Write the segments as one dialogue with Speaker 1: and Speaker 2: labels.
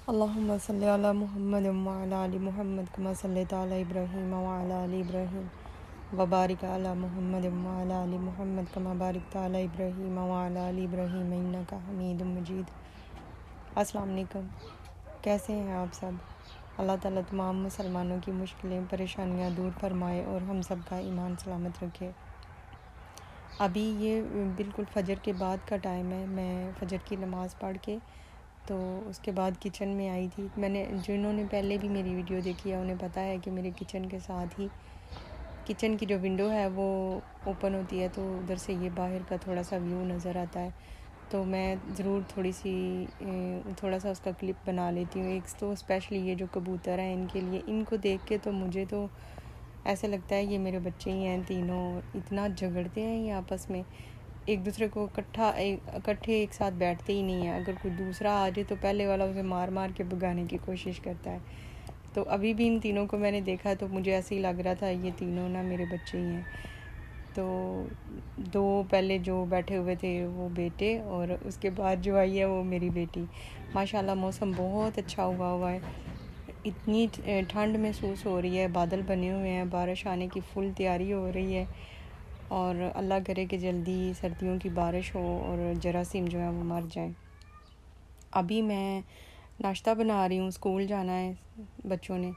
Speaker 1: अल्लाहुम्मा सल्लि अला मुहम्मद व अला आलि मुहम्मद कमा सल्लैता अला इब्राहीम व अला आलि इब्राहीम व बारिक अला मुहम्मद व अला आलि मुहम्मद कमा बारिकता अला इब्राहीम व अला आलि इब्राहीम इन्नका हमीदुम मजीद। अस्सलाम वालेकुम, कैसे हैं आप सब? अल्लाह ताला तमाम मुसलमानों की मुश्किलें परेशानियां दूर फरमाए और हम सब का ईमान सलामत रखे। अभी ये बिल्कुल फ़जर के बाद का टाइम है। मैं फ़जर की नमाज़ पढ़ के तो उसके बाद किचन में आई थी। मैंने जिन्होंने पहले भी मेरी वीडियो देखी है उन्हें पता है कि मेरे किचन के साथ ही किचन की जो विंडो है वो ओपन होती है, तो उधर से ये बाहर का थोड़ा सा व्यू नज़र आता है। तो मैं ज़रूर थोड़ा सा उसका क्लिप बना लेती हूँ। एक तो स्पेशली ये जो कबूतर हैं इनके लिए, इनको देख के तो मुझे तो ऐसे लगता है ये मेरे बच्चे ही हैं तीनों। इतना झगड़ते हैं ये आपस में, एक दूसरे को इकट्ठे एक साथ बैठते ही नहीं है। अगर कोई दूसरा आ जाए तो पहले वाला उसे मार मार के भगाने की कोशिश करता है। तो अभी भी इन तीनों को मैंने देखा तो मुझे ऐसे ही लग रहा था ये तीनों ना मेरे बच्चे ही हैं। तो दो पहले जो बैठे हुए थे वो बेटे, और उसके बाद जो आई है वो मेरी बेटी। माशाल्लाह मौसम बहुत अच्छा हुआ है। इतनी ठंड महसूस हो रही है, बादल बने हुए हैं, बारिश आने की फुल तैयारी हो रही है। और अल्लाह करे कि जल्दी सर्दियों की बारिश हो और जरासीम जो है वो मर जाए। अभी मैं नाश्ता बना रही हूँ, स्कूल जाना है बच्चों ने,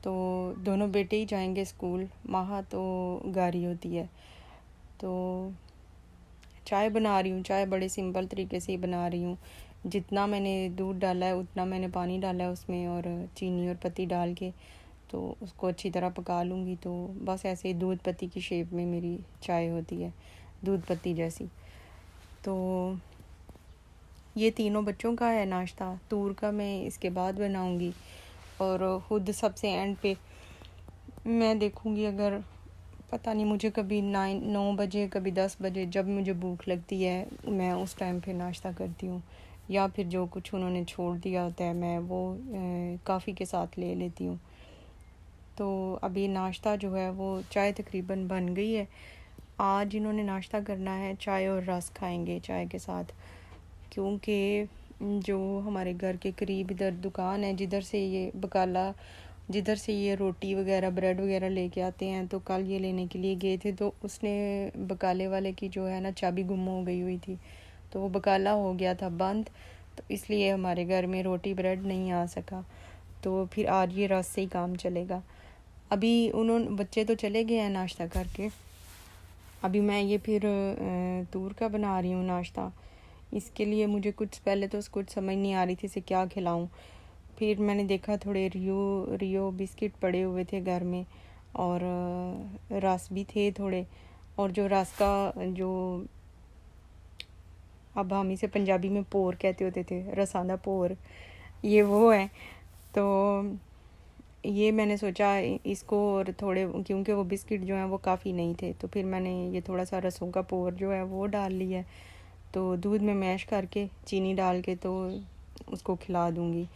Speaker 1: तो दोनों बेटे ही जाएंगे स्कूल। माहा तो गाड़ी होती है। तो चाय बना रही हूँ, चाय बड़े सिंपल तरीके से ही बना रही हूँ। जितना मैंने दूध डाला है उतना मैंने पानी डाला है उसमें, और चीनी और पत्ती डाल के तो उसको अच्छी तरह पका लूँगी। तो बस ऐसे ही दूध पत्ती की शेप में मेरी चाय होती है, दूध पत्ती जैसी। तो ये तीनों बच्चों का है नाश्ता। तूर का मैं इसके बाद बनाऊँगी, और खुद सबसे एंड पे मैं देखूँगी। अगर पता नहीं, मुझे कभी 9 बजे कभी 10 बजे जब मुझे भूख लगती है मैं उस टाइम पे नाश्ता करती हूँ, या फिर जो कुछ उन्होंने छोड़ दिया होता है मैं वो काफ़ी के साथ ले लेती हूँ। तो अभी नाश्ता जो है वो चाय तकरीबन बन गई है। आज इन्होंने नाश्ता करना है, चाय और रस खाएंगे चाय के साथ, क्योंकि जो हमारे घर के करीब इधर दुकान है जिधर से ये रोटी वगैरह ब्रेड वगैरह लेके आते हैं, तो कल ये लेने के लिए गए थे तो उसने बकाले वाले की जो है ना चाबी गुम हो गई हुई थी, तो वो बकाला हो गया था बंद। तो इसलिए हमारे घर में रोटी ब्रेड नहीं आ सका, तो फिर आज ये रस से ही काम चलेगा। अभी बच्चे तो चले गए हैं नाश्ता करके। अभी मैं ये फिर तूर का बना रही हूँ नाश्ता। इसके लिए मुझे पहले तो कुछ समझ नहीं आ रही थी इसे क्या खिलाऊं। फिर मैंने देखा थोड़े रियो बिस्किट पड़े हुए थे घर में, और रस भी थे थोड़े, और जो रस का जो अब हम इसे पंजाबी में पोर कहते होते थे, रसांदा पोर, ये वो है। तो ये मैंने सोचा इसको, और थोड़े क्योंकि वो बिस्किट जो हैं वो काफ़ी नहीं थे, तो फिर मैंने ये थोड़ा सा रसों का पोर जो है वो डाल लिया है। तो दूध में मैश करके चीनी डाल के तो उसको खिला दूँगी।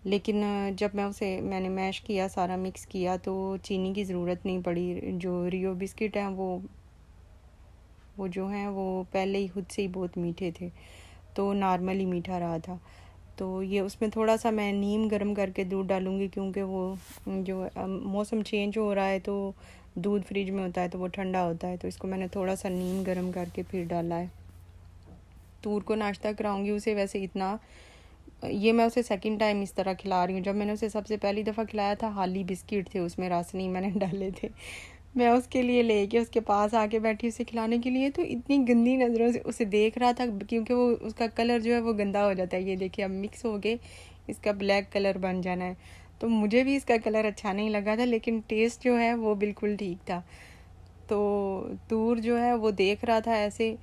Speaker 1: लेकिन जब मैंने मैश किया, सारा मिक्स किया, तो चीनी की ज़रूरत नहीं पड़ी। जो रियो बिस्किट हैं वो जो हैं वो पहले ही खुद से ही बहुत मीठे थे, तो नॉर्मली मीठा रहा था। तो ये उसमें थोड़ा सा मैं नीम गर्म करके दूध डालूँगी, क्योंकि वो जो मौसम चेंज हो रहा है तो दूध फ्रिज में होता है तो वो ठंडा होता है, तो इसको मैंने थोड़ा सा नीम गर्म करके फिर डाला है। तूर को नाश्ता कराऊंगी उसे। वैसे इतना ये मैं उसे सेकंड टाइम इस तरह खिला रही हूँ। जब मैंने उसे सबसे पहली दफ़ा खिलाया था हाली बिस्किट थे उसमें, रस नहीं मैंने डाले थे। मैं उसके लिए लेके उसके पास आके बैठी उसे खिलाने के लिए, तो इतनी गंदी नज़रों से उसे देख रहा था, क्योंकि वो उसका कलर जो है वो गंदा हो जाता है। ये देखिए अब मिक्स हो के इसका ब्लैक कलर बन जाना है। तो मुझे भी इसका कलर अच्छा नहीं लगा था, लेकिन टेस्ट जो है वो बिल्कुल ठीक था। तो तूर जो है वो देख रहा था ऐसे।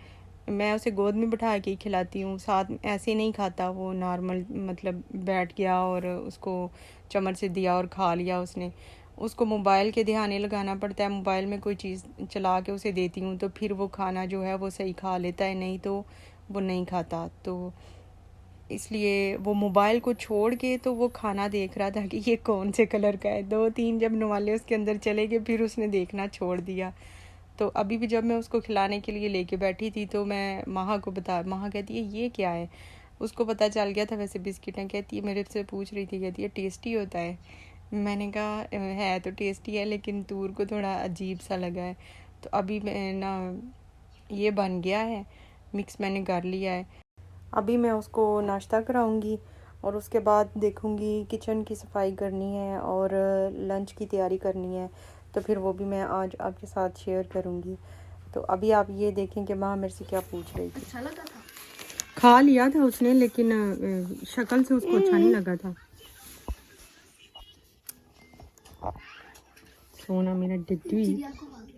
Speaker 1: मैं उसे गोद में बिठा के ही खिलाती हूँ, साथ ऐसे नहीं खाता वो नॉर्मल, मतलब बैठ गया और उसको चम्मच से दिया और खा लिया उसने। उसको मोबाइल के ध्यान लगाना पड़ता है, मोबाइल में कोई चीज़ चला के उसे देती हूँ तो फिर वो खाना जो है वो सही खा लेता है, नहीं तो वो नहीं खाता। तो इसलिए वो मोबाइल को छोड़ के तो वो खाना देख रहा था कि ये कौन से कलर का है। 2-3 जब नवाले उसके अंदर चले गए फिर उसने देखना छोड़ दिया। तो अभी भी जब मैं उसको खिलाने के लिए लेके बैठी थी तो मैं माहा कहती है ये क्या है। उसको पता चल गया था वैसे बिस्किट है। कहती है, मेरे से पूछ रही थी, कहती है टेस्टी होता है। मैंने कहा है तो टेस्टी है, लेकिन तूर को थोड़ा अजीब सा लगा है। तो अभी मैं ना ये बन गया है, मिक्स मैंने कर लिया है। अभी मैं उसको नाश्ता कराऊंगी और उसके बाद देखूंगी किचन की सफाई करनी है और लंच की तैयारी करनी है, तो फिर वो भी मैं आज आपके साथ शेयर करूंगी। तो अभी आप ये देखें कि माँ मेरे से क्या पूछ रही थी।
Speaker 2: अच्छा लगा था?
Speaker 1: खा लिया था उसने, लेकिन शक्ल से उसको अच्छा नहीं लगा था। सोना मेरा डिड्डी।
Speaker 2: चिड़िया को खा के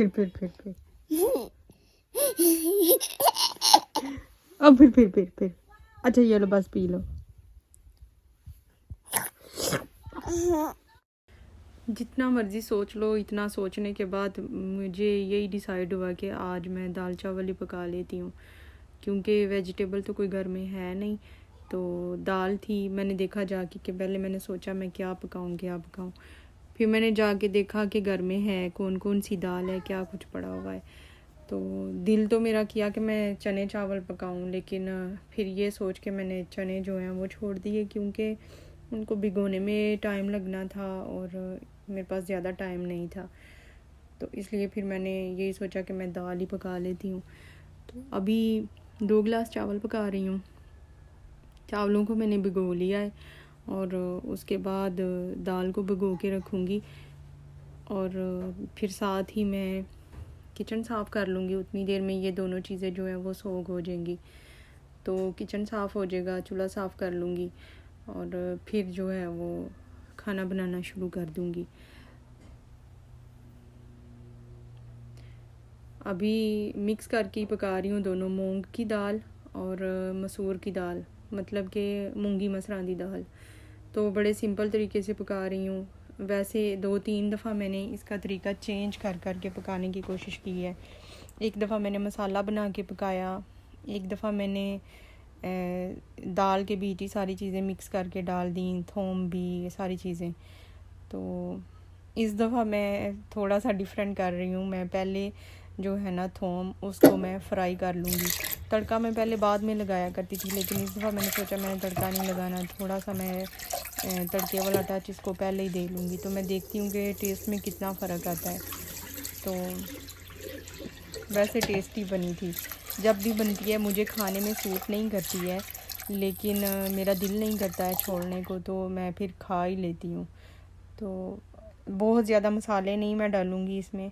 Speaker 1: फिर अब फिर अच्छा ये लो, बस पी लो। जितना मर्ज़ी सोच लो, इतना सोचने के बाद मुझे यही डिसाइड हुआ कि आज मैं दाल चावल ही पका लेती हूँ, क्योंकि वेजिटेबल तो कोई घर में है नहीं। तो दाल थी, मैंने देखा जाके कि पहले मैंने सोचा मैं क्या पकाऊँ। फिर मैंने जाके देखा कि घर में है कौन कौन सी दाल है, क्या कुछ पड़ा हुआ है। तो दिल तो मेरा किया कि मैं चने चावल पकाऊँ, लेकिन फिर ये सोच के मैंने चने जो हैं वो छोड़ दिए, क्योंकि उनको भिगोने में टाइम लगना था और मेरे पास ज़्यादा टाइम नहीं था। तो इसलिए फिर मैंने यही सोचा कि मैं दाल ही पका लेती हूँ। तो अभी 2 गिलास चावल पका रही हूँ। चावलों को मैंने भिगो लिया है और उसके बाद दाल को भिगो के रखूँगी और फिर साथ ही मैं किचन साफ़ कर लूँगी। उतनी देर में ये दोनों चीज़ें जो हैं वो सोख हो जाएंगी। तो किचन साफ़ हो जाएगा, चूल्हा साफ़ कर लूँगी और फिर जो है वो खाना बनाना शुरू कर दूँगी। अभी मिक्स करके ही पका रही हूँ दोनों, मूंग की दाल और मसूर की दाल, मतलब कि मूंगी मसरां दी दाल। तो बड़े सिंपल तरीके से पका रही हूँ। वैसे 2-3 दफ़ा मैंने इसका तरीका चेंज कर के पकाने की कोशिश की है। एक दफ़ा मैंने मसाला बना के पकाया, एक दफ़ा मैंने दाल के बीच ही सारी चीज़ें मिक्स करके डाल दी, थोम भी, ये सारी चीज़ें। तो इस दफ़ा मैं थोड़ा सा डिफरेंट कर रही हूँ। मैं पहले जो है ना थोम, उसको मैं फ्राई कर लूँगी। तड़का मैं पहले बाद में लगाया करती थी, लेकिन इस दफ़ा मैंने सोचा मैंने तड़का नहीं लगाना, थोड़ा सा मैं तड़के वाला टच इसको पहले ही दे लूँगी। तो मैं देखती हूँ कि टेस्ट में कितना फ़र्क आता है। तो वैसे टेस्टी बनी थी। जब भी बनती है मुझे खाने में सूट नहीं करती है, लेकिन मेरा दिल नहीं करता है छोड़ने को, तो मैं फिर खा ही लेती हूँ। तो बहुत ज़्यादा मसाले नहीं मैं डालूँगी इसमें।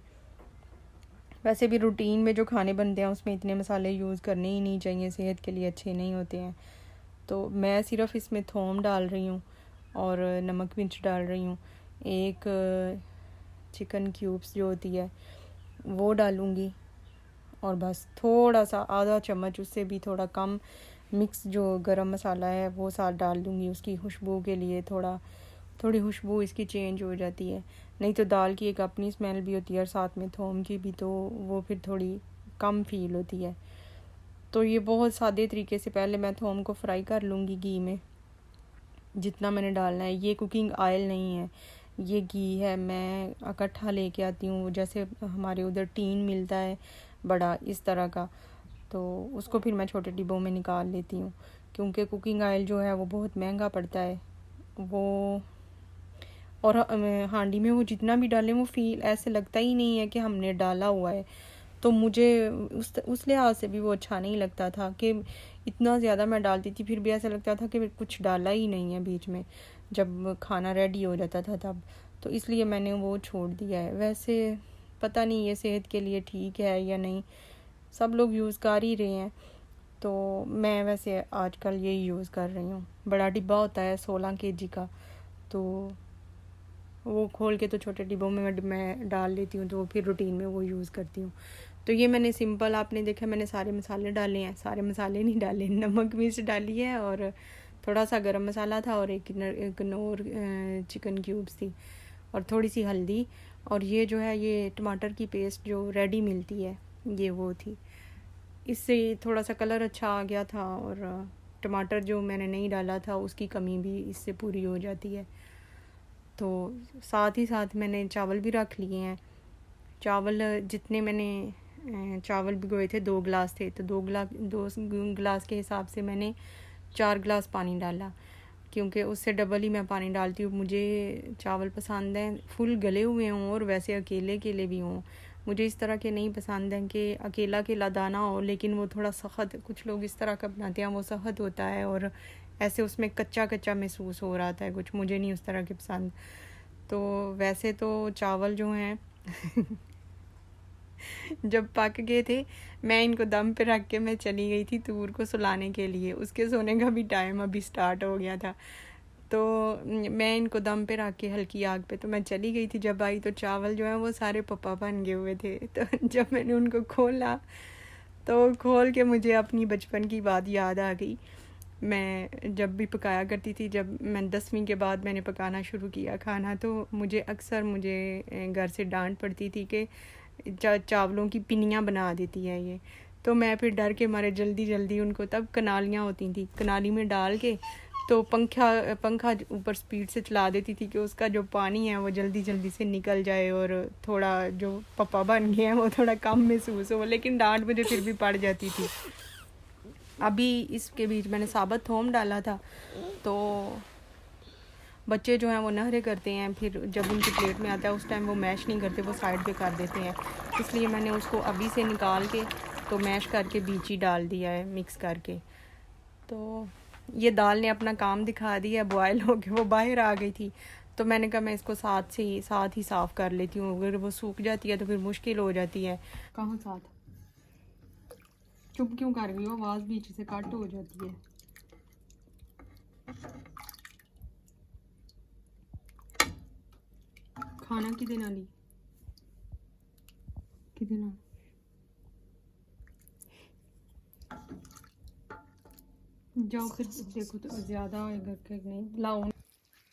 Speaker 1: वैसे भी रूटीन में जो खाने बनते हैं उसमें इतने मसाले यूज़ करने ही नहीं चाहिए, सेहत के लिए अच्छे नहीं होते हैं। तो मैं सिर्फ इसमें थोम डाल रही हूँ और नमक मिर्च डाल रही हूँ। एक चिकन क्यूब्स जो होती है वो डालूँगी और बस थोड़ा सा आधा चम्मच, उससे भी थोड़ा कम, मिक्स जो गरम मसाला है वो साथ डाल दूँगी उसकी खुशबू के लिए। थोड़ी खुशबू इसकी चेंज हो जाती है, नहीं तो दाल की एक अपनी स्मेल भी होती है और साथ में थोम की भी, तो वो फिर थोड़ी कम फील होती है। तो ये बहुत सादे तरीके से पहले मैं थोम को फ्राई कर लूँगी घी में, जितना मैंने डालना है। ये कुकिंग ऑयल नहीं है, ये घी है। मैं इकट्ठा लेके आती हूँ, जैसे हमारे उधर टीन मिलता है बड़ा इस तरह का, तो उसको फिर मैं छोटे डिब्बों में निकाल लेती हूँ, क्योंकि कुकिंग ऑयल जो है वो बहुत महंगा पड़ता है वो। और हांडी में वो जितना भी डालें वो फील ऐसे लगता ही नहीं है कि हमने डाला हुआ है। तो मुझे उस लिहाज से भी वो अच्छा नहीं लगता था कि इतना ज़्यादा मैं डालती थी, फिर भी ऐसा लगता था कि कुछ डाला ही नहीं है बीच में, जब खाना रेडी हो जाता था तब। तो इसलिए मैंने वो छोड़ दिया है। वैसे पता नहीं ये सेहत के लिए ठीक है या नहीं, सब लोग यूज़ कर ही रहे हैं, तो मैं वैसे आजकल यही यूज़ कर रही हूँ। बड़ा डिब्बा होता है 16 kg का, तो वो खोल के तो छोटे डिब्बों में मैं डाल लेती हूँ, तो फिर रूटीन में वो यूज़ करती हूँ। तो ये मैंने सिंपल, आपने देखा मैंने सारे मसाले डाले हैं, सारे मसाले नहीं डाले, नमक मिर्च डाली है और थोड़ा सा गरम मसाला था और एक नोर चिकन क्यूब्स थी और थोड़ी सी हल्दी और ये जो है ये टमाटर की पेस्ट जो रेडी मिलती है ये वो थी। इससे थोड़ा सा कलर अच्छा आ गया था और टमाटर जो मैंने नहीं डाला था उसकी कमी भी इससे पूरी हो जाती है। तो साथ ही साथ मैंने चावल भी रख लिए हैं। चावल जितने मैंने चावल भिगोए थे 2 गिलास थे, तो 2 गिलास के हिसाब से मैंने 4 गिलास पानी डाला, क्योंकि उससे डबल ही मैं पानी डालती हूँ। मुझे चावल पसंद हैं फुल गले हुए हों और वैसे अकेले अकेले भी हों। मुझे इस तरह के नहीं पसंद हैं कि अकेला अकेला दाना हो लेकिन वो थोड़ा सख्त, कुछ लोग इस तरह का बनाते हैं वो सख्त होता है और ऐसे उसमें कच्चा कच्चा महसूस हो रहा था कुछ, मुझे नहीं उस तरह के पसंद। तो वैसे तो चावल जो हैं जब पक गए थे मैं इनको दम पे रख के मैं चली गई थी तूर को सुलाने के लिए। उसके सोने का भी टाइम अभी स्टार्ट हो गया था, तो मैं इनको दम पे रख के हल्की आग पे तो मैं चली गई थी। जब आई तो चावल जो है वो सारे पप्पा बन गए हुए थे। तो जब मैंने उनको खोला तो खोल के मुझे अपनी बचपन की बात याद आ गई। मैं जब भी पकाया करती थी, जब मैं 10वीं के बाद मैंने पकाना शुरू किया खाना, तो मुझे घर से डांट पड़ती थी कि चावलों की पिनियाँ बना देती है ये। तो मैं फिर डर के मारे जल्दी जल्दी उनको, तब कनालियाँ होती थी, कनाली में डाल के तो पंखा ऊपर स्पीड से चला देती थी कि उसका जो पानी है वो जल्दी जल्दी से निकल जाए और थोड़ा जो पप्पा बन गए हैं वो थोड़ा कम महसूस हो। लेकिन डांट मुझे फिर भी पड़ जाती थी। अभी इसके बीच मैंने साबुत थोम डाला था, तो बच्चे जो हैं वो नखरे करते हैं, फिर जब उनकी प्लेट में आता है उस टाइम वो मैश नहीं करते, वो साइड पे कर देते हैं। इसलिए मैंने उसको अभी से निकाल के तो मैश करके बीच ही डाल दिया है मिक्स करके। तो ये दाल ने अपना काम दिखा दिया, बॉयल हो के वो बाहर आ गई थी। तो मैंने कहा मैं इसको साथ ही साफ़ कर लेती हूँ, अगर वो सूख जाती है तो फिर मुश्किल हो जाती है। कहाँ साथ? चुप क्यों कर रही हो? आवाज़ बीच से कट हो जाती है। खाना किदे नाल किदे नाल जाओ फिर देखो तो ज़्यादा होएगा कि नहीं। लाओ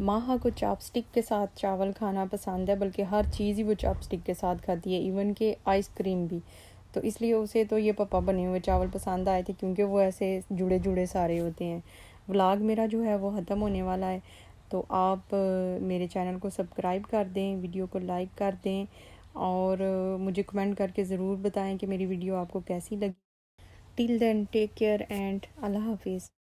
Speaker 1: माहा को चॉपस्टिक के साथ चावल खाना पसंद है, बल्कि हर चीज़ ही वो चॉपस्टिक के साथ खाती है, इवन के आइसक्रीम भी। तो इसलिए उसे तो ये पापा बने हुए चावल पसंद आए थे, क्योंकि वो ऐसे जुड़े जुड़े सारे होते हैं। व्लॉग मेरा जो है वो ख़त्म होने वाला है, तो आप मेरे चैनल को सब्सक्राइब कर दें, वीडियो को लाइक कर दें और मुझे कमेंट करके ज़रूर बताएं कि मेरी वीडियो आपको कैसी लगी। Till then take care and अल्लाह हाफिज़।